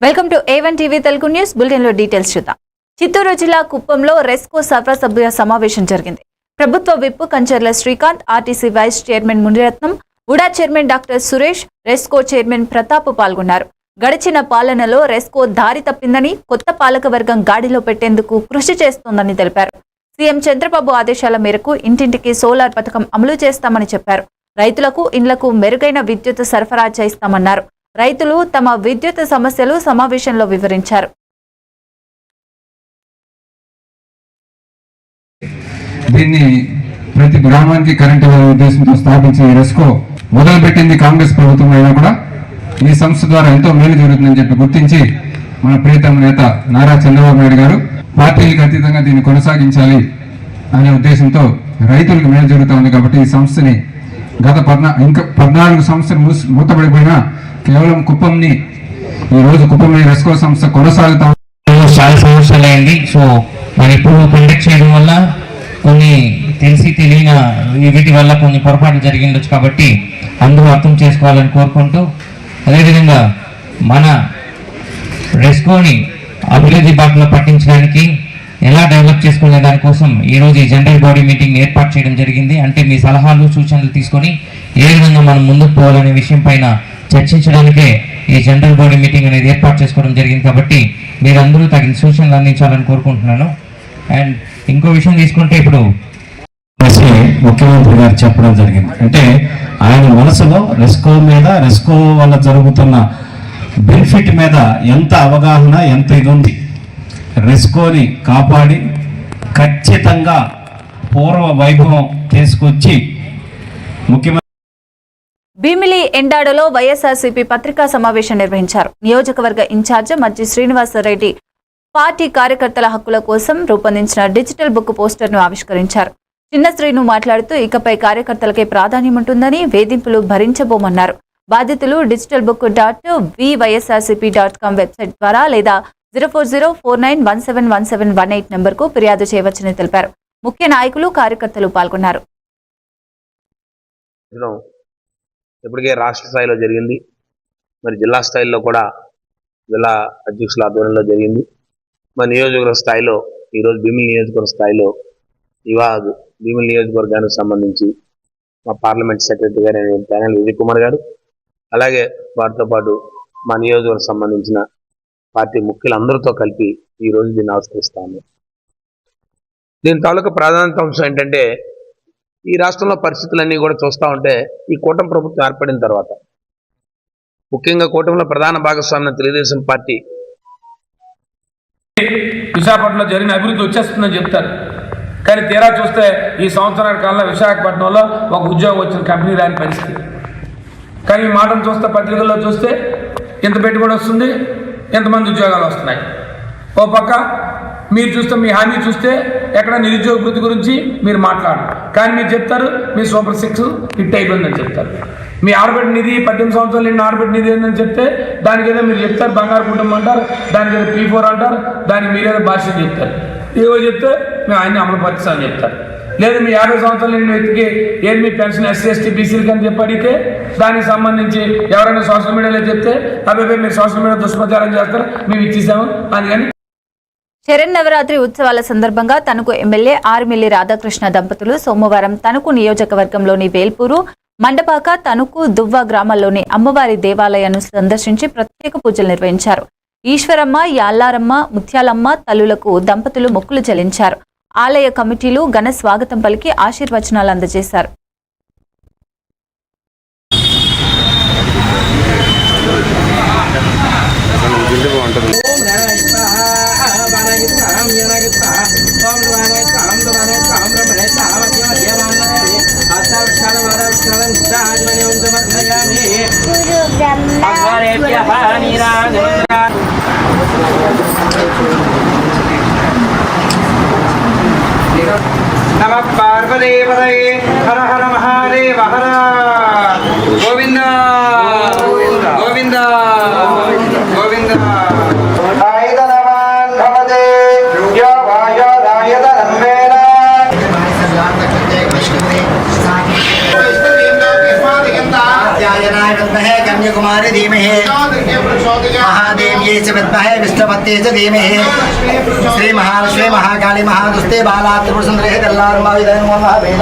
Welcome to A1 TV Telugu news bulletin లో details చూద్దాం. చిత్తూరు జిల్లా కుప్పంలో రెస్కో సర్వసభ్య సమావేశం జరిగింది. ప్రభుత్వ whip Kancharla Srikanth, RTC vice chairman Muniratnam, UDA chairman doctor Suresh, RESCO chairman Pratap పాల్గొన్నారు. గడిచిన పాలనలో రెస్కో దారి తప్పిందని, కొత్త పాలకవర్గం గాడిలో పెట్టేందుకు కృషి చేస్తోందని తెలిపారు. సీఎం చంద్రబాబు ఆదేశాల మేరకు ఇంటింటికి సోలార్ పథకం అమలు చేస్తామని చెప్పారు. రైతులకు ఇండ్లకు మెరుగైన విద్యుత్ సరఫరా చేస్తామన్నారు. రైతులు తమ విద్యుత్ సమస్యలు సమావేశంలో వివరించారు. దీన్ని ప్రతి గ్రామానికి కరెంటు ఉద్దేశంతో స్థాపించిన రెస్కో మొదలుపెట్టింది కాంగ్రెస్ ప్రభుత్వం అయినా కూడా ఈ సంస్థ ద్వారా ఎంతో మేలు జరుగుతుందని చెప్పి గుర్తించి మన ప్రియతమ నేత నారా చంద్రబాబు నాయుడు గారు పార్టీలకు అతీతంగా దీన్ని కొనసాగించాలి అనే ఉద్దేశంతో రైతులకు మేలు జరుగుతూ ఉంది. కాబట్టి ఈ సంస్థని గత 14 సంవత్సరాలు మూతపడిపోయినా కేవలం కుప్పంని ఈ రోజు కుప్పంని రెస్కో సంస్థ కొనసాగుతా చాలా సంవత్సరాలు అయింది. సో మరి ఇప్పుడు కండక్ట్ చేయడం వల్ల కొన్ని తెలిసి తెలియని వీటి వల్ల కొన్ని పొరపాట్లు జరిగిండొచ్చు. కాబట్టి అందరూ అర్థం చేసుకోవాలని కోరుకుంటూ, అదేవిధంగా మన రెస్కోని అభివృద్ధి బాటలో పట్టించడానికి ఎలా డెవలప్ చేసుకునే దానికోసం ఈరోజు ఈ జనరల్ బాడీ మీటింగ్ ఏర్పాటు చేయడం జరిగింది. అంటే మీ సలహాలు సూచనలు తీసుకొని ఏ విధంగా మనం ముందుకు పోవాలనే విషయం పైన చర్చించడానికే ఈ జనరల్ బాడీ మీటింగ్ అనేది ఏర్పాటు చేసుకోవడం జరిగింది. కాబట్టి మీరందరూ తగిన సూచనలు అందించాలని కోరుకుంటున్నాను. అండ్ ఇంకో విషయం తీసుకుంటే, ఇప్పుడు ముఖ్యమంత్రి గారు చెప్పడం జరిగింది. అంటే ఆయన మనసులో రెస్కో మీద, రెస్కో వల్ల జరుగుతున్న బెనిఫిట్ మీద ఎంత అవగాహన, ఎంత ఇది ఉంది. రెస్కోని కాపాడి ఖచ్చితంగా పూర్వ వైభవం తీసుకొచ్చి ముఖ్యమంత్రి భీమిలి ఎండాడలో వైఎస్ఆర్సీపీ పత్రికా సమావేశం నిర్వహించారు. నియోజకవర్గ ఇన్ఛార్జ్ మజ్జి శ్రీనివాసరెడ్డి పార్టీ కార్యకర్తల హక్కుల కోసం రూపొందించిన డిజిటల్ బుక్ పోస్టర్ను ఆవిష్కరించారు. చిన్న శ్రీను మాట్లాడుతూ ఇకపై కార్యకర్తలకే ప్రాధాన్యం ఉంటుందని, వేధింపులు భరించబోమన్నారు. బాధితులు digitalbook.vyrsrcp.com వెబ్సైట్ ద్వారా లేదా 040491717118 నంబర్కు ఫిర్యాదు చేయవచ్చని తెలిపారు. ముఖ్య నాయకులు, కార్యకర్తలు పాల్గొన్నారు. ఇప్పటికే రాష్ట్ర స్థాయిలో జరిగింది, మరి జిల్లా స్థాయిలో కూడా జిల్లా అధ్యక్షుల ఆధ్వర్యంలో జరిగింది. మరి నియోజకవర్గ స్థాయిలో ఈరోజు భీమిలి నియోజకవర్గ స్థాయిలో ఇవాళ భీమిలి నియోజకవర్గానికి సంబంధించి మా పార్లమెంట్ సెక్రటరీ గారు ప్యానెల్ విజయ్ కుమార్ గారు, అలాగే వారితో పాటు మా నియోజకవర్గం సంబంధించిన పార్టీ ముఖ్యులందరితో కలిపి ఈరోజు దీన్ని ఆవిష్కరిస్తాము. దీని తాలూకా ప్రాధాన్యత అంశం ఏంటంటే, ఈ రాష్ట్రంలో పరిస్థితులన్నీ కూడా చూస్తూ ఉంటే ఈ కూటమి ప్రభుత్వం ఏర్పడిన తర్వాత ముఖ్యంగా కూటమిలో ప్రధాన భాగస్వామ్యం తెలుగుదేశం పార్టీ విశాఖపట్నంలో జరిగిన అభివృద్ధి వచ్చేస్తుందని చెప్తారు. కానీ తీరా చూస్తే ఈ సంవత్సరాల కాలంలో విశాఖపట్నంలో ఒక ఉద్యోగం వచ్చిన కంపెనీ రాని పరిస్థితి. కానీ ఈ మాటను చూస్తే, పత్రికల్లో చూస్తే ఎంత పెట్టుబడి వస్తుంది, ఎంతమంది ఉద్యోగాలు వస్తున్నాయి. ఓ పక్క మీరు చూస్తే, మీ హామీ చూస్తే ఎక్కడ నిరుద్యోగ వృద్ధి గురించి మీరు మాట్లాడరు. కానీ మీరు చెప్తారు మీ సూపర్ 6 హిట్ అయిపోయిందని చెప్తారు. మీ ఆడబిడ్డ నిధి 18 సంవత్సరాలు నిన్న ఆడబిడ్డ నిధి ఏందని చెప్తే దానికి ఏదో మీరు చెప్తారు బంగారు కుటుంబం అంటారు, దానికి ఏదో P4 అంటారు, దానికి మీరేదో భాష్యం చెప్తారు. ఏవో చెప్తే మేము ఆయన్ని అమలు పరుస్తామని చెప్తారు. లేదా మీ 50 సంవత్సరాలు నిన్న వ్యక్తికి ఏది మీ పెన్షన్ SC ST BCలకి అని చెప్పి అడిగితే దానికి సంబంధించి ఎవరైనా సోషల్ మీడియాలో చెప్తే అబ్బాయి మీరు సోషల్ మీడియా దుష్ప్రచారం చేస్తారు, మేము ఇచ్చేసాము అని. కానీ శరన్నవరాత్రి ఉత్సవాల సందర్భంగా తణుకు ఎమ్మెల్యే ఆర్మిల్లి రాధాకృష్ణ దంపతులు సోమవారం తణుకు నియోజకవర్గంలోని వేల్పూరు, మండపాక, తణుకు, దువ్వ గ్రామాల్లోని అమ్మవారి దేవాలయాన్ని సందర్శించి ప్రత్యేక పూజలు నిర్వహించారు. ఈశ్వరమ్మ, యాల్లారమ్మ, ముత్యాలమ్మ తల్లులకు దంపతులు మొక్కులు చెల్లించారు. ఆలయ కమిటీలు ఘన స్వాగతం పలికి ఆశీర్వచనాలు అందజేశారు. నమ పార్వదేవతయే హర హర మహాదేవ హర గోవింద గోవింద గోవింద. ఆయుధనవాన్ భవతే యో వాయోరాయుధనంవేన कन्याकुमारी धीमहि महादेव्यै च विद्महे विष्णुपत्ये च धीमहि श्री महालक्ष्मी महाकाली महादुस्ते बाला त्रिपुर सुंदरी दल्लारुमा विदय नमः वेद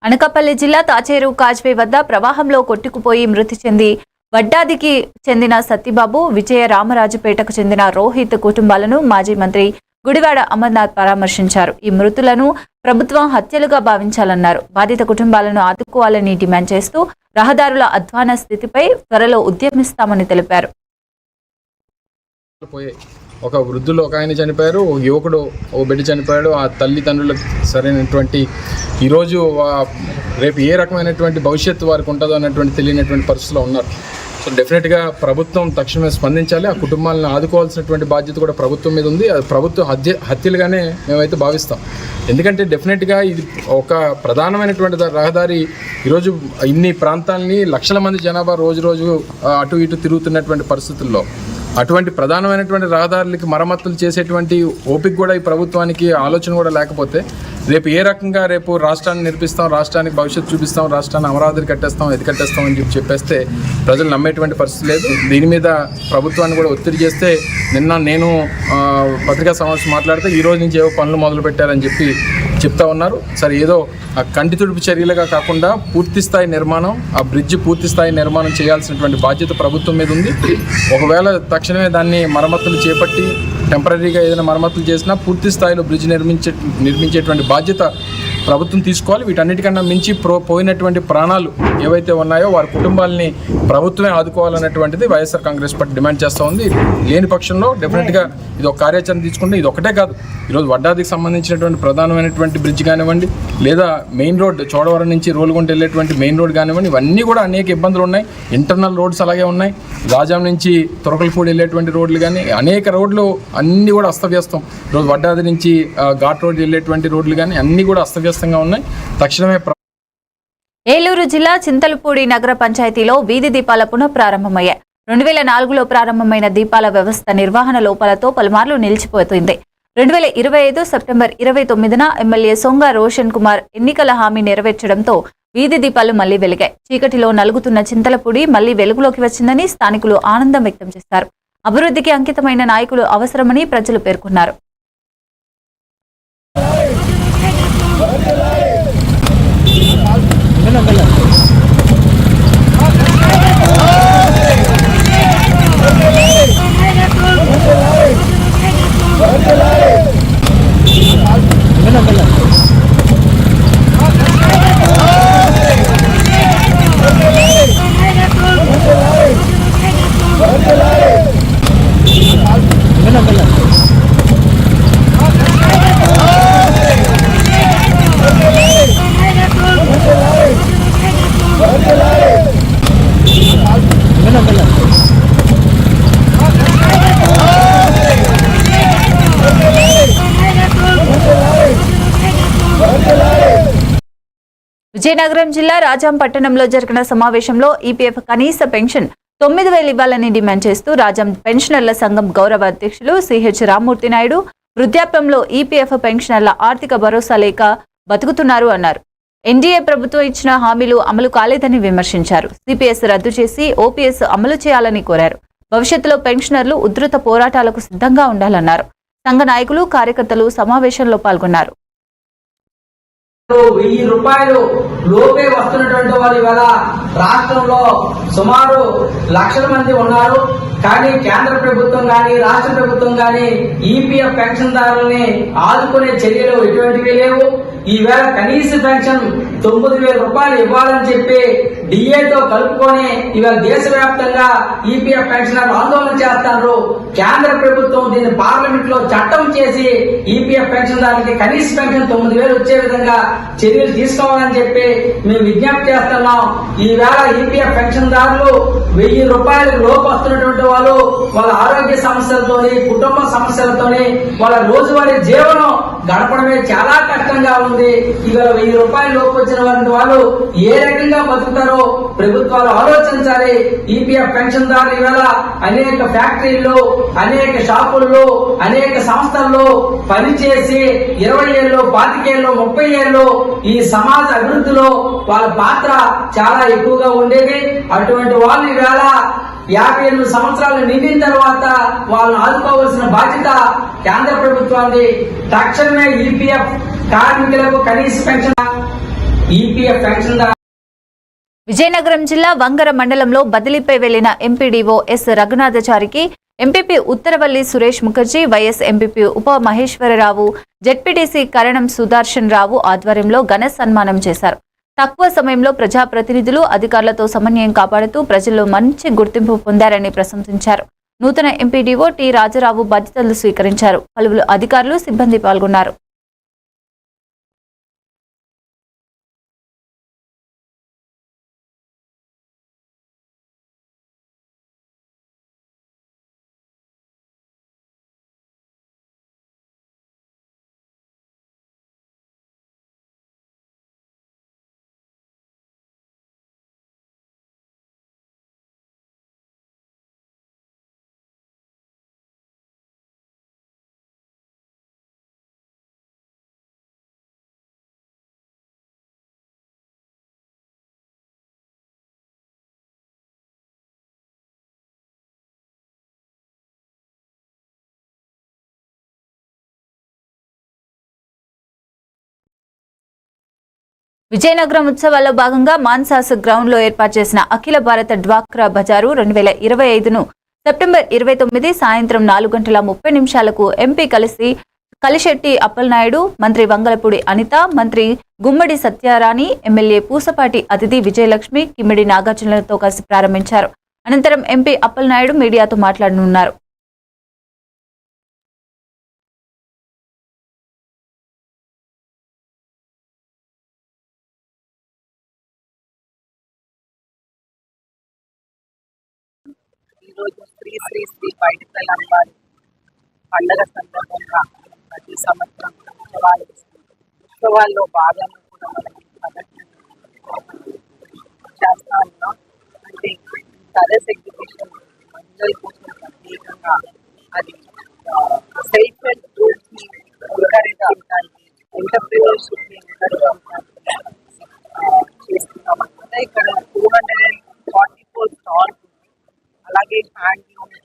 అనకాపల్లి జిల్లా తాచేరు కాజ్వే వద్ద ప్రవాహంలో కొట్టుకుపోయి మృతి చెంది వడ్డాదికి చెందిన సత్యబాబు, విజయ రామరాజుపేటకు చెందిన రోహిత్ కుటుంబాలను మాజీ మంత్రి గుడివాడ అమర్నాథ్ పరామర్శించారు. ఈ మృతులను ప్రభుత్వం హత్యలుగా భావించాలన్నారు. బాధిత కుటుంబాలను ఆదుకోవాలని డిమాండ్ చేస్తూ రహదారుల అధ్వాన స్థితిపై త్వరలో ఉద్యమిస్తామని తెలిపారు. ఒక వృద్ధులు ఒక ఆయన చనిపోయారు, ఓ యువకుడు ఓ బిడ్డ చనిపోయాడు. ఆ తల్లిదండ్రులకు సరైనటువంటి ఈరోజు రేపు ఏ రకమైనటువంటి భవిష్యత్తు వారికి ఉంటుందో అన్నటువంటి తెలియనటువంటి పరిస్థితిలో ఉన్నారు. సో డెఫినెట్గా ప్రభుత్వం తక్షణమే స్పందించాలి. ఆ కుటుంబాలను ఆదుకోవాల్సినటువంటి బాధ్యత కూడా ప్రభుత్వం మీద ఉంది. అది ప్రభుత్వ హత్యలుగానే మేమైతే భావిస్తాం. ఎందుకంటే డెఫినెట్గా ఇది ఒక ప్రధానమైనటువంటి రహదారి. ఈరోజు ఇన్ని ప్రాంతాలని లక్షల మంది జనాభా రోజు అటు ఇటు తిరుగుతున్నటువంటి పరిస్థితుల్లో అటువంటి ప్రధానమైనటువంటి రహదారులకి మరమ్మతులు చేసేటువంటి ఓపిక కూడా ఈ ప్రభుత్వానికి ఆలోచన కూడా లేకపోతే రేపు ఏ రకంగా రేపు రాష్ట్రాన్ని నిర్మిస్తాం, రాష్ట్రానికి భవిష్యత్తు చూపిస్తాం, రాష్ట్రాన్ని అమరావతి కట్టేస్తాం, ఇది కట్టేస్తాం అని చెప్పేస్తే ప్రజలు నమ్మేటువంటి పరిస్థితి లేదు. దీని మీద ప్రభుత్వాన్ని కూడా ఒత్తిడి చేస్తే నిన్న నేను పత్రికా సమావేశం మాట్లాడితే ఈ రోజు నుంచి ఏవో పనులు మొదలు పెట్టారని చెప్తా ఉన్నారు. సరే ఏదో ఆ కంటి తుడుపు చర్యలుగా కాకుండా పూర్తి స్థాయి నిర్మాణం, ఆ బ్రిడ్జ్ పూర్తి స్థాయి నిర్మాణం చేయాల్సినటువంటి బాధ్యత ప్రభుత్వం మీద ఉంది. ఒకవేళ తక్షణమే దాన్ని మరమ్మతులు చేపట్టి టెంపరీగా ఏదైనా మరమ్మతులు చేసినా పూర్తి స్థాయిలో బ్రిడ్జ్ నిర్మించేటువంటి బాధ్యత ప్రభుత్వం తీసుకోవాలి. వీటన్నిటికన్నా మించి పోయినటువంటి ప్రాణాలు ఏవైతే ఉన్నాయో వారి కుటుంబాలని ప్రభుత్వమే ఆదుకోవాలన్నటువంటిది వైఎస్ఆర్ కాంగ్రెస్ పార్టీ డిమాండ్ చేస్తూ ఉంది. లేని పక్షంలో డెఫినెట్గా ఇది ఒక కార్యాచరణ తీసుకుంటే ఇది ఒకటే కాదు, ఈరోజు వడ్డాదికి సంబంధించినటువంటి ప్రధానమైనటువంటి బ్రిడ్జ్ కానివ్వండి, లేదా మెయిన్ రోడ్ చోడవరం నుంచి రోలుగుంట వెళ్ళేటువంటి మెయిన్ రోడ్ కానివ్వండి, ఇవన్నీ కూడా అనేక ఇబ్బందులు ఉన్నాయి. ఇంటర్నల్ రోడ్స్ అలాగే ఉన్నాయి. రాజాం నుంచి తురకలపూడి వెళ్ళేటువంటి రోడ్లు కానీ అనేక రోడ్లు అన్నీ కూడా అస్తవ్యస్తం. ఈరోజు వడ్డాది నుంచి ఘాట్ రోడ్ వెళ్ళేటువంటి రోడ్లు కానీ అన్నీ కూడా అస్తవ్యస్తంగా ఉన్నాయి. తక్షణమే ఏలూరు జిల్లా చింతలపూడి నగర పంచాయతీలో వీధి దీపాల పునఃప్రారంభమయ్యాయి. 2004లో ప్రారంభమైన దీపాల వ్యవస్థ నిర్వహణ లోపాలతో పలుమార్లు నిలిచిపోతుంది. 2025 సెప్టెంబర్ 29న ఎమ్మెల్యే సొంగ రోషన్ కుమార్ ఎన్నికల హామీ నెరవేర్చడంతో వీధి దీపాలు మళ్లీ వెలిగాయి. చీకటిలో నలుగుతున్న చింతలపూడి మళ్లీ వెలుగులోకి వచ్చిందని స్థానికులు ఆనందం వ్యక్తం చేశారు. అభివృద్ధికి అంకితమైన నాయకులు అవసరమని ప్రజలు పేర్కొన్నారు. విజయనగరం జిల్లా రాజాం పట్టణంలో జరిగిన సమావేశంలో ఈపీఎఫ్ కనీస పెన్షన్ 9,000 ఇవ్వాలని డిమాండ్ చేస్తూ రాజాం పెన్షనర్ల సంఘం గౌరవ అధ్యక్షులు సిహెచ్ రామ్మూర్తి నాయుడు వృద్ధాప్యంలో ఈపీఎఫ్ పెన్షనర్ల ఆర్థిక భరోసా లేక బతుకుతున్నారు అన్నారు. ఎన్డీఏ ప్రభుత్వం ఇచ్చిన హామీలు అమలు కాలేదని విమర్శించారు. సిపిఎస్ రద్దు చేసి ఓపీఎస్ అమలు చేయాలని కోరారు. భవిష్యత్తులో పెన్షనర్లు ఉధృత పోరాటాలకు సిద్ధంగా ఉండాలన్నారు. సంఘ నాయకులు కార్యకర్తలు సమావేశంలో పాల్గొన్నారు. 1000 రూపాయలు లోపే వస్తున్నటువంటి వాళ్ళు ఇవాళ రాష్ట్రంలో సుమారు లక్షల మంది ఉన్నారు. కానీ కేంద్ర ప్రభుత్వం కానీ రాష్ట్ర ప్రభుత్వం కానీ ఈపీఎఫ్ పెన్షన్దారుల్ని ఆదుకునే చర్యలు ఎటువంటివి లేవు. ఈవేళ కనీస పెన్షన్ 9,000 రూపాయలు ఇవ్వాలని చెప్పి డిఏతో కలుపుకొని ఇవాళ దేశవ్యాప్తంగా ఈపీఎఫ్ పెన్షనర్లు ఆందోళన చేస్తారు. కేంద్ర ప్రభుత్వం దీన్ని పార్లమెంట్ లో చట్టం చేసి ఈపీఎఫ్ పెన్షన్దారులకి కనీస పెన్షన్ 9,000 వచ్చే విధంగా చర్యలు తీసుకోవాలని చెప్పి మేము విజ్ఞప్తి చేస్తున్నాం. ఈవేళ ఈపీఎఫ్ పెన్షన్దారులు 1000 రూపాయలకు లోపు వస్తున్నటువంటి వాళ్ళు వాళ్ళ ఆరోగ్య సమస్యలతోని కుటుంబ సమస్యలతోని వాళ్ళ రోజువారీ జీవనం గడపడమే చాలా కష్టంగా ఉంది. ఇవాళ 1000 రూపాయల లోపు వచ్చే వచ్చిన వాళ్ళు ఏ రకంగా బతుకుతారో ప్రభుత్వాలు ఆలోచించాలి. ఈపీఎఫ్ పెన్షన్ దారులు ఇవాళ అనేక ఫ్యాక్టరీల్లో, అనేక షాపుల్లో, అనేక సంస్థల్లో పనిచేసి 20 ఏళ్ళు, 25 ఏళ్ళు, 30 ఏళ్ళు ఈ సమాజ అభివృద్ధిలో వాళ్ళ పాత్ర చాలా ఎక్కువగా ఉండేది. అటువంటి వాళ్ళు ఈవేళ 58 సంవత్సరాలు నిండిన తర్వాత వాళ్ళని ఆదుకోవాల్సిన బాధ్యత కేంద్ర ప్రభుత్వాన్ని. తక్షణమే ఈపీఎఫ్ కార్మికులకు కనీస పెన్షన్, ఈపీఎఫ్ పెన్షన్. విజయనగరం జిల్లా వంగర మండలంలో బదిలీపై వెళ్లిన ఎంపీడీఓ ఎస్ రఘునాథచారికి MPP Uttaravalli Suresh Mukherjee, vice MPP ఉప మహేశ్వరరావు, జెడ్పీటీసీ కరణం సుదర్శన్ రావు ఆధ్వర్యంలో ఘన సన్మానం చేశారు. తక్కువ సమయంలో ప్రజాప్రతినిధులు, అధికారులతో సమన్వయం కాపాడుతూ ప్రజల్లో మంచి గుర్తింపు పొందారని ప్రశంసించారు. నూతన ఎంపీడీఓ టి రాజారావు బాధ్యతలు స్వీకరించారు. పలువురు అధికారులు, సిబ్బంది పాల్గొన్నారు. విజయనగరం ఉత్సవాల్లో భాగంగా మాన్సాస్ గ్రౌండ్ లో ఏర్పాటు చేసిన అఖిల భారత డ్వాక్రా బజారు 2025ను సెప్టెంబర్ 29 సాయంత్రం 4:30 ఎంపీ కలిశెట్టి అప్పలనాయుడు, మంత్రి వంగలపూడి అనిత, మంత్రి గుమ్మడి సత్యారాణి, ఎమ్మెల్యే పూసపాటి అతిథి విజయలక్ష్మి, కిమ్మిడి నాగార్జునలతో కలిసి ప్రారంభించారు. అనంతరం ఎంపీ అప్పలనాయుడు మీడియాతో మాట్లాడనున్నారు. ఈరోజు శ్రీ శ్రీ శ్రీ పైడితల్లి అమ్మవారి పండగ సందర్భంగా ప్రతి సంవత్సరం ఉత్సవాల్లో భాగంగా కూడా మనం ప్రదర్శన చేస్తా ఉన్నాం. అంటే టెర్రస్ ఎగ్జిబిషన్ మహిళల కోసం ప్రత్యేకంగా అది సెల్ఫ్ హెల్ప్ గ్రూప్స్ని ఎంకరేజ్ చేయడానికి, ఎంటర్ప్రినర్షిప్ని ఎంకరేజ్ చేయడానికి చేస్తున్నాం. అంటే ఇక్కడ 244 స్టాల్స్, అలాగే హ్యాండ్లూమ్స్,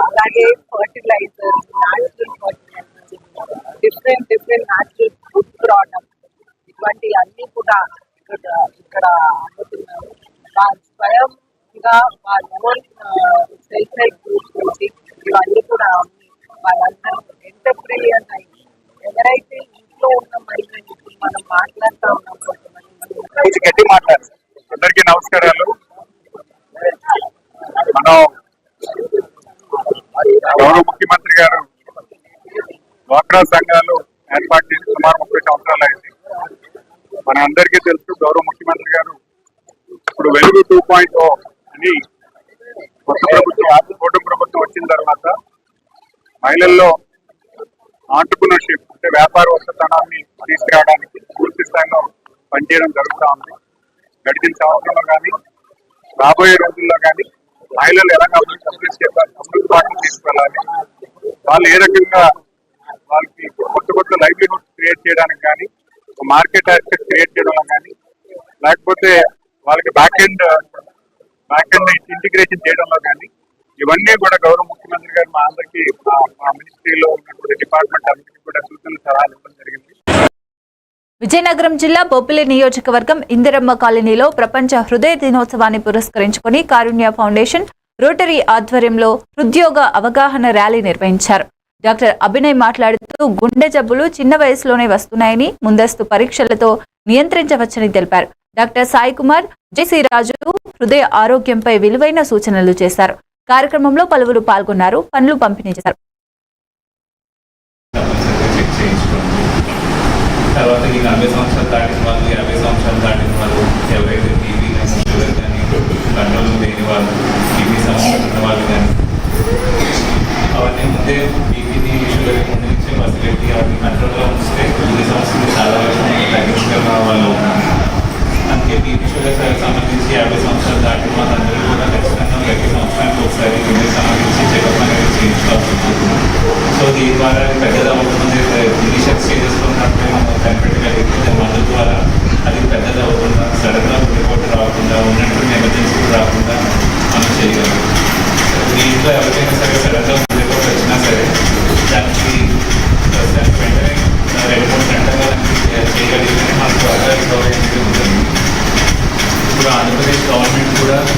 అలాగే fertilisers, natural fertilisers, different natural food products, ఇటువంటి అన్నీ కూడా ఇక్కడ అమ్ముతున్నారు. వాళ్ళు స్వయంగా వాళ్ళ ఓన్ సెల్ఫ్ హెల్ప్ గ్రూప్స్ నుంచి ఇవన్నీ కూడా అమ్మి వాళ్ళందరూ ఎంటర్ప్రెన్యూర్స్ అయ్యి, ఎవరైతే ఇంట్లో ఉన్న మహిళలు మనం మాట్లాడుతూ ఉన్నాం, కొంచెం గట్టి మాట్లాడారు. అందరికీ నమస్కారాలు. మనం గౌరవ ముఖ్యమంత్రి గారు డ్వాక్రా సంఘాలు ఏర్పాటు చేసి సుమారు 30 సంవత్సరాలు అయింది. మన అందరికీ తెలుసు, గౌరవ ముఖ్యమంత్రి గారు ఇప్పుడు వెలుగు 2.0 అని కొత్త ప్రభుత్వం వచ్చిన తర్వాత మహిళల్లో ఆంటర్ప్రినర్షిప్ అంటే వ్యాపారవత్తనాన్ని తీసుకురావడానికి పూర్తి స్థాయిలో పనిచేయడం జరుగుతూ ఉంది. గడిచిన సంవత్సరంలో కానీ రాబోయే రోజుల్లో కానీ మహిళలు ఎలాగ అభివృద్ధి బాటలు తీసుకెళ్ళాలి, వాళ్ళు ఏ రకంగా వాళ్ళకి కొత్త లైవ్లీహుడ్ క్రియేట్ చేయడానికి కానీ, మార్కెట్ యాక్సెస్ క్రియేట్ చేయడంలో కానీ, లేకపోతే వాళ్ళకి బ్యాక్ ఎండ్ ఇంటిగ్రేషన్ చేయడంలో కానీ, ఇవన్నీ కూడా గౌరవ ముఖ్యమంత్రి గారు మా అందరికీ మా మినిస్ట్రీలో ఉన్నటువంటి డిపార్ట్మెంట్ అందరికీ కూడా సూచనలు సలహాలు ఇవ్వడం జరిగింది. విజయనగరం జిల్లా బొబ్బిలి నియోజకవర్గం ఇందిరమ్మ కాలనీలో ప్రపంచ హృదయ దినోత్సవాన్ని పురస్కరించుకుని కారుణ్య ఫౌండేషన్, రోటరీ ఆధ్వర్యంలో హృద్యోగ అవగాహన ర్యాలీ నిర్వహించారు. డాక్టర్ అభినయ్ మాట్లాడుతూ గుండె జబ్బులు చిన్న వయసులోనే వస్తున్నాయని, ముందస్తు పరీక్షలతో నియంత్రించవచ్చని తెలిపారు. డాక్టర్ సాయి కుమార్, జేసీ రాజు హృదయ ఆరోగ్యంపై విలువైన సూచనలు చేశారు. కార్యక్రమంలో పలువురు పాల్గొన్నారు. పనులు పంపిణీ చేశారు. తర్వాత ఈ 40 సంవత్సరాలు దాటిన వాళ్ళు, 50 సంవత్సరాలు దాటిన వాళ్ళు, ఎవరైతే టీవీ కానీ షుగర్ కానీ కంట్రోల్ లేని వాళ్ళు, టీవీ సమస్యలు ఉన్న వాళ్ళు కానీ అవన్నీ ముందే బీపీని షుగర్ ముందు నుంచే ఫెసిలిటీ అవన్నీ కంట్రోల్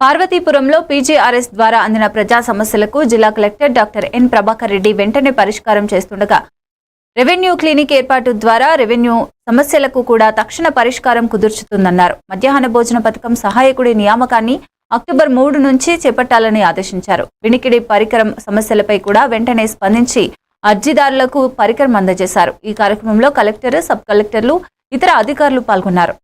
పార్వతీపురంలో పీజీఆర్ఎస్ ద్వారా అందిన ప్రజా సమస్యలకు జిల్లా collector doctor N Prabhakar Reddy వెంటనే పరిష్కారం చేస్తుండగా రెవెన్యూ క్లినిక్ ఏర్పాటు ద్వారా రెవెన్యూ సమస్యలకు కూడా తక్షణ పరిష్కారం కుదుర్చుతుందన్నారు. మధ్యాహ్న భోజన పథకం సహాయకుడి నియామకాన్ని అక్టోబర్ 3 నుంచి చేపట్టాలని ఆదేశించారు. వినికిడి పరికరం సమస్యలపై కూడా వెంటనే స్పందించి అర్జీదారులకు పరికరం అందజేశారు. ఈ కార్యక్రమంలో కలెక్టర్, సబ్ కలెక్టర్లు, ఇతర అధికారులు పాల్గొన్నారు.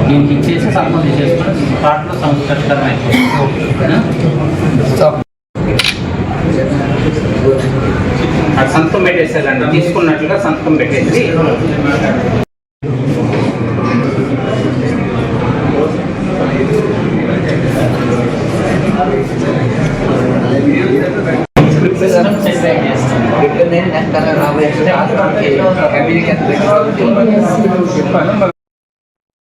దీనికి ఇచ్చేసి సంబంధం చేసుకుని పాటలో సంస్కరిస్తారని సంతకం పెట్టేసారండి. తీసుకున్నట్లుగా సంతకం పెట్టేసి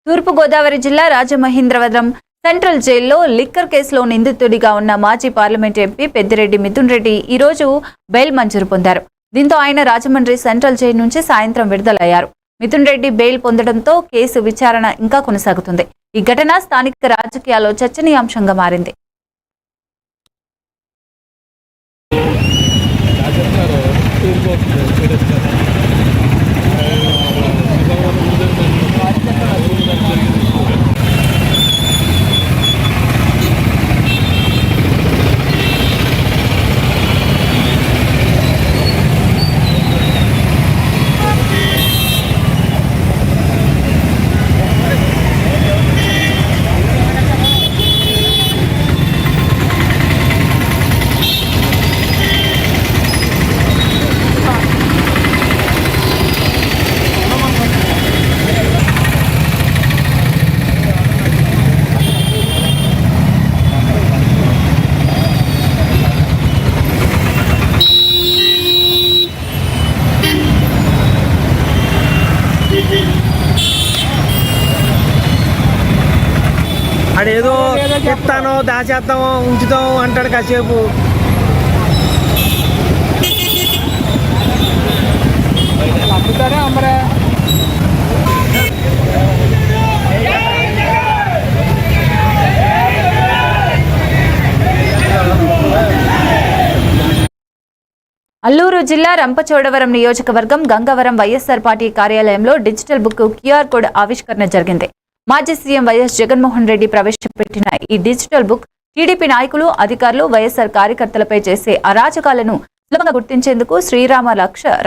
తూర్పుగోదావరి జిల్లా రాజమహేంద్రవరం సెంట్రల్ జైల్లో లిక్కర్ కేసులో నిందితుడిగా ఉన్న మాజీ పార్లమెంట్ ఎంపీ పెద్దిరెడ్డి మిథున్ రెడ్డి ఈ రోజు బెయిల్ మంజూరు పొందారు. దీంతో ఆయన రాజమండ్రి సెంట్రల్ జైలు నుంచి సాయంత్రం విడుదలయ్యారు. మిథున్ రెడ్డి బెయిల్ పొందడంతో కేసు విచారణ ఇంకా కొనసాగుతుంది. ఈ ఘటన స్థానిక రాజకీయాల్లో చర్చనీయాంశంగా మారింది. అదేదో చెప్తానో దాచేద్దామో ఉంచుతాం అంటాడు కాసేపు. అమ్ముతారా అమ్మరా? అల్లూరు జిల్లా రంపచోడవరం నియోజకవర్గం గంగవరం వైఎస్ఆర్ పార్టీ కార్యాలయంలో డిజిటల్ బుక్ క్యూఆర్ కోడ్ ఆవిష్కరణ జరిగింది. మాజీ సీఎం వైఎస్ జగన్మోహన్ రెడ్డి ప్రవేశపెట్టిన ఈ డిజిటల్ బుక్ టీడీపీ నాయకులు, అధికారులు, వైఎస్ఆర్ కార్యకర్తలపై చేసే అరాచకాలను సులభంగా గుర్తించేందుకు శ్రీరామ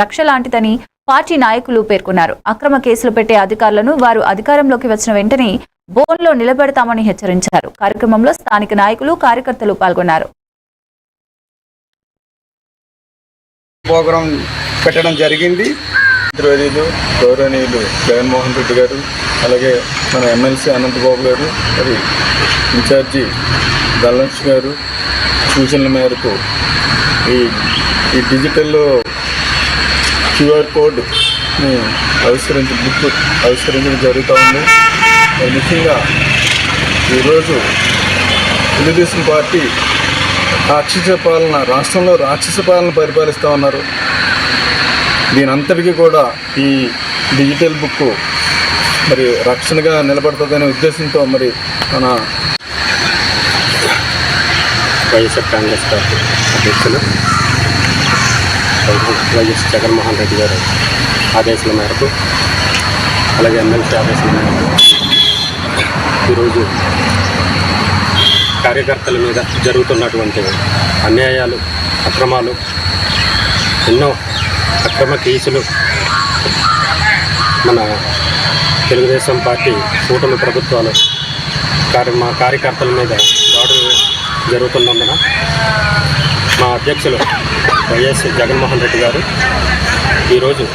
రక్ష లాంటిదని పార్టీ నాయకులు పేర్కొన్నారు. అక్రమ కేసులు పెట్టే అధికారులను వారు అధికారంలోకి వచ్చిన వెంటనే బోన్లో నిలబెడతామని హెచ్చరించారు. కార్యక్రమంలో స్థానిక నాయకులు, కార్యకర్తలు పాల్గొన్నారు. ప్రోగ్రాం పెట్టడం జరిగింది. మంత్రివర్యులు గౌరవనీయులు జగన్మోహన్ రెడ్డి గారు, అలాగే మన ఎమ్మెల్సీ అనంతబాబు గారు, మరి ఇన్ఛార్జి ధనలక్ష్మి గారు సూచనల మేరకు ఈ డిజిటల్ క్యూఆర్ కోడ్ని బుక్ ఆవిష్కరించడం జరుగుతూ ఉంది. ముఖ్యంగా ఈరోజు తెలుగుదేశం పార్టీ రాష్ట్రంలో రాక్షస పాలన పరిపాలిస్తూ ఉన్నారు. దీని అంతటికీ కూడా ఈ డిజిటల్ బుక్ మరి రక్షణగా నిలబడుతుందనే ఉద్దేశంతో మరి మన వైఎస్ఆర్ కాంగ్రెస్ పార్టీ అధ్యక్షులు వైఎస్ జగన్మోహన్ రెడ్డి గారు ఆదేశాల మేరకు, అలాగే ఎమ్మెల్సీ ఆదేశాల మేరకు ఈరోజు కార్యకర్తల మీద జరుగుతున్నటువంటి అన్యాయాలు, అక్రమాలు, ఎన్నో అక్రమ కేసులు మన తెలుగుదేశం పార్టీ కూటమి ప్రభుత్వాలు మా కార్యకర్తల మీద దాడులు జరుగుతున్నందున మా అధ్యక్షులు వైఎస్ జగన్మోహన్ రెడ్డి గారు ఈరోజు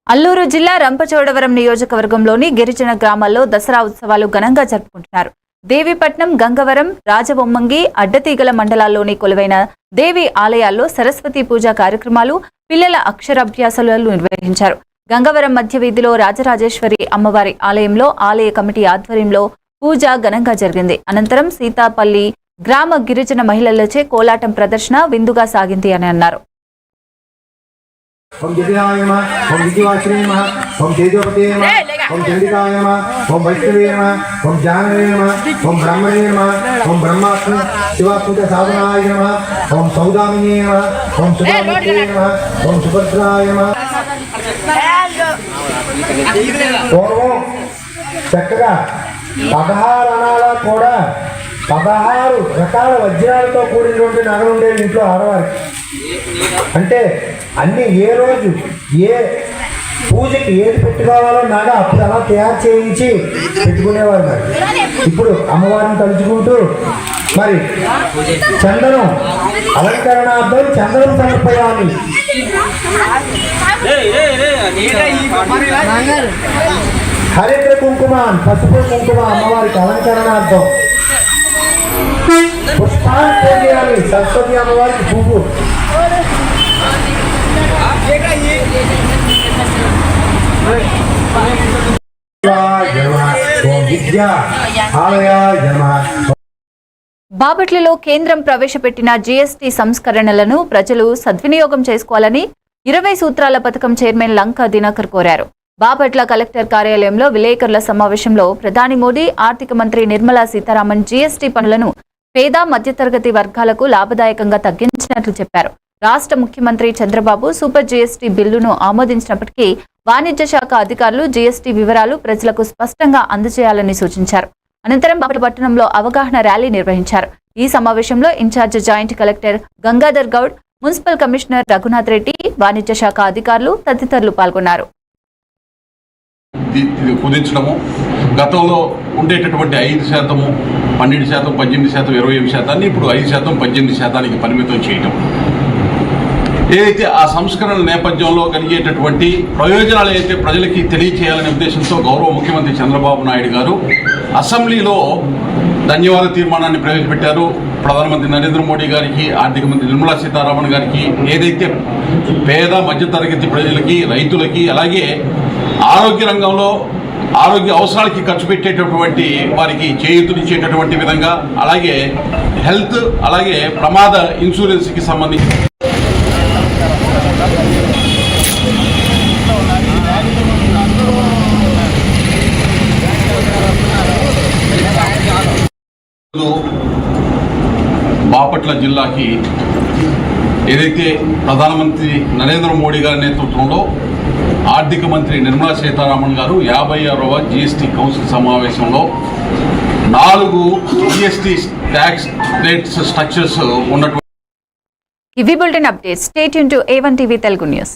అల్లూరు జిల్లా రంపచోడవరం నియోజకవర్గంలోని గిరిజన గ్రామాల్లో దసరా ఉత్సవాలు ఘనంగా జరుపుకుంటున్నారు. దేవీపట్నం, గంగవరం, రాజబొమ్మంగి, అడ్డతీగల మండలాల్లోని కొలువైన దేవి ఆలయాల్లో సరస్వతి పూజా కార్యక్రమాలు, పిల్లల అక్షరాభ్యాసాలు నిర్వహించారు. గంగవరం మధ్య వీధిలో రాజరాజేశ్వరి అమ్మవారి ఆలయంలో ఆలయ కమిటీ ఆధ్వర్యంలో పూజ ఘనంగా జరిగింది. అనంతరం సీతాపల్లి గ్రామ గిరిజన మహిళలచే కోలాటం ప్రదర్శన విందుగా సాగింది అని అన్నారు. ఓం దివ్యాయ నమః, ఓం దివ్యవాసినే నమః, ఓం తేజోపతే నమః, ఓం చండికాయ నమః, ఓం వైష్ణవే నమః, ఓం జానవే నమః, ఓం బ్రహ్మణే నమః, ఓం బ్రహ్మాత్మ శివాత్మక సాధనాయ నమః, ఓం సౌదామినే నమః, ఓం సుధామూర్తే నమః, ఓం సుభద్రాయ నమః. పూర్వం చక్కగా 16 అనాలా కూడా 16 రకాల వజ్రాలతో కూడినటువంటి నగలు ఉండేవి ఇంట్లో ఆడవారికి. అంటే అన్ని ఏ రోజు ఏ పూజకి ఏది పెట్టుకోవాలో నగ అప్పుడు అలా తయారు చేయించి పెట్టుకునేవారు. మరి ఇప్పుడు అమ్మవారిని తలుచుకుంటూ మరి చందనం అలంకరణార్థం చందనం సమర్పయాలి. హరిద్ర కుంకుమ, పసుపు కుంకుమ అమ్మవారికి అలంకరణార్థం. పుష్పాన్ని చేయాలి, సరస్వతి అమ్మవారికి పువ్వు. బాపట్లలో కేంద్రం ప్రవేశపెట్టిన జీఎస్టీ సంస్కరణలను ప్రజలు సద్వినియోగం చేసుకోవాలని 20 సూత్రాల పథకం చైర్మన్ లంకా దినకర్ కోరారు. బాపట్ల కలెక్టర్ కార్యాలయంలో విలేకరుల సమావేశంలో ప్రధాని మోదీ, ఆర్థిక మంత్రి నిర్మలా సీతారామన్ జీఎస్టీ పన్నులను పేద మధ్యతరగతి వర్గాలకు లాభదాయకంగా తగ్గించినట్లు చెప్పారు. రాష్ట్ర ముఖ్యమంత్రి చంద్రబాబు సూపర్ జీఎస్టీ బిల్లును ఆమోదించినప్పటికీ వాణిజ్య శాఖ అధికారులు జీఎస్టీ వివరాలు ప్రజలకు స్పష్టంగా అందజేయాలని సూచించారు. అనంతరం బాపట్ల పట్టణంలో అవగాహన ర్యాలీ నిర్వహించారు. ఈ సమావేశంలో in charge joint collector Gangadhar Goud, municipal commissioner Raghunath Reddy, వాణిజ్య శాఖ అధికారులు తదితరులు పాల్గొన్నారు. కుదించడము, గతంలో ఉండేటటువంటి 5%, 12%, 18%, 25% ఇప్పుడు 5%, 18% పరిమితం చేయటం, ఏదైతే ఆ సంస్కరణల నేపథ్యంలో కలిగేటటువంటి ప్రయోజనాలు అయితే ప్రజలకి తెలియచేయాలనే ఉద్దేశంతో గౌరవ ముఖ్యమంత్రి చంద్రబాబు నాయుడు గారు అసెంబ్లీలో ధన్యవాద తీర్మానాన్ని ప్రవేశపెట్టారు. ప్రధానమంత్రి నరేంద్ర మోడీ గారికి, ఆర్థిక మంత్రి నిర్మలా సీతారామన్ గారికి ఏదైతే పేద మధ్యతరగతి ప్రజలకి, రైతులకి, అలాగే ఆరోగ్య రంగంలో ఆరోగ్య అవసరాలకి ఖర్చు పెట్టేటటువంటి వారికి చేయూతనిచ్చేటటువంటి విధంగా, అలాగే హెల్త్, అలాగే ప్రమాద ఇన్సూరెన్స్కి సంబంధించి బాపట్ల జిల్లాకి ఏదైతే ప్రధానమంత్రి నరేంద్ర మోడీ గారి నేతృత్వంలో ఆర్థిక మంత్రి నిర్మలా సీతారామన్ గారు 56వ జీఎస్టీ కౌన్సిల్ సమావేశంలో 4 జీఎస్టీ ట్యాక్స్ రేట్స్ స్ట్రక్చర్స్ ఉన్నటువంటి ఇవి bulletin updates. Stay tune to A1 TV Telugu news.